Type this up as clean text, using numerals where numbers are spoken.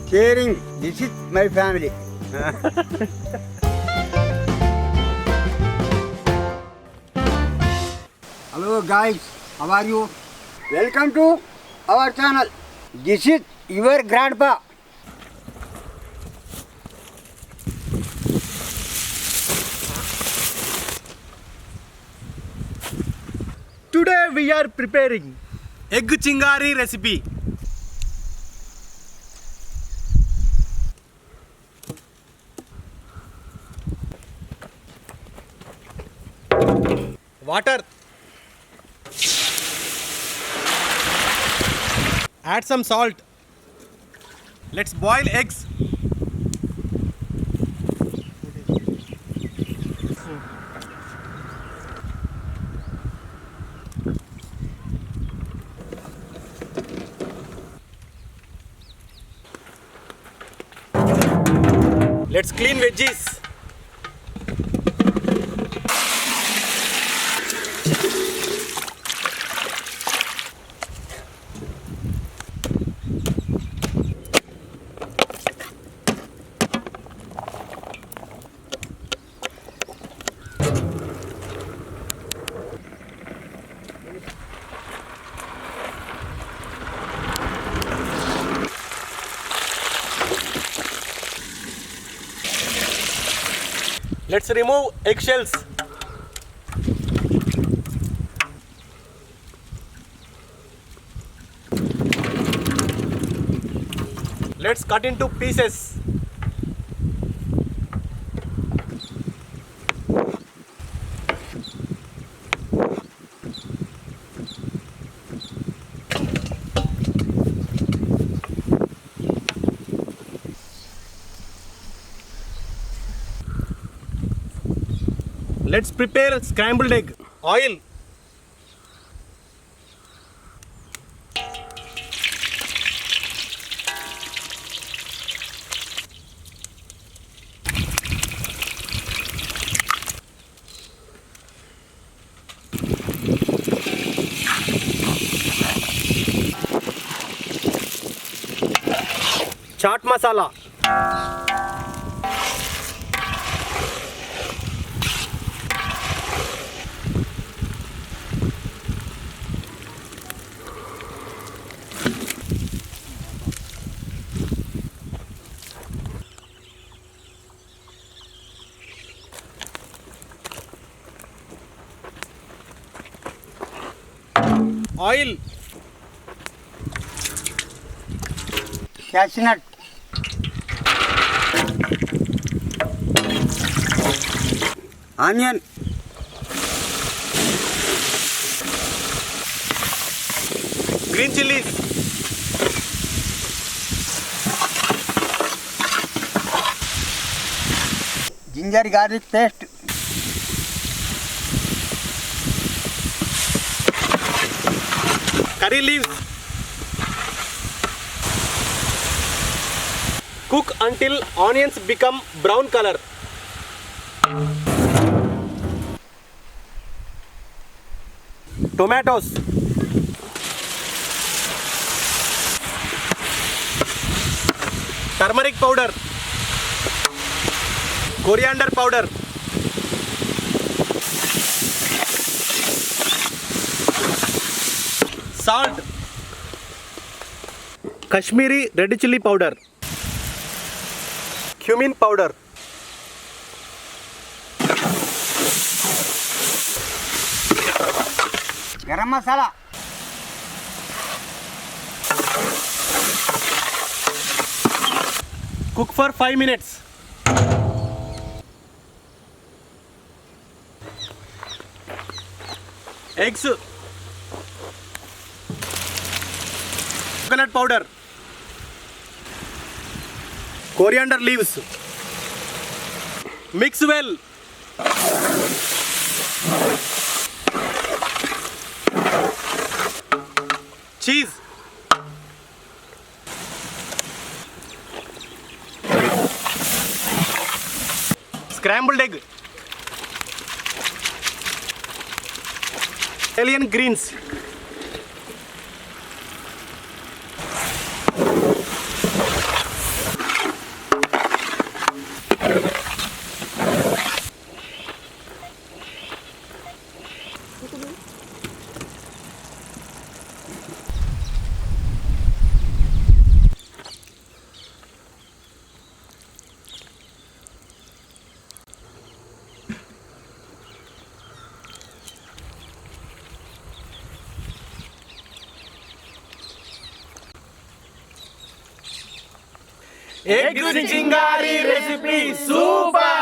caring. This is my family. Hello guys, how are you? Welcome to our channel. This is your grandpa. Today we are preparing egg chingari recipe. Water. Add some salt. Let's boil eggs. Let's clean veggies. Let's remove eggshells. Let's cut into pieces. Let's prepare scrambled egg. Oil. Chaat masala. Oil. Cashew nut. Onion. Green chilies. Ginger garlic paste. Curry leaves. Cook until onions become brown color. Tomatoes. Turmeric powder. Coriander powder. Salt. Kashmiri red chili powder. Cumin powder. Garam masala. Cook for 5 minutes. Eggs. Coconut powder. Coriander leaves. Mix well. Cheese. Scrambled egg. Italian greens. Egg Chingari recipe super.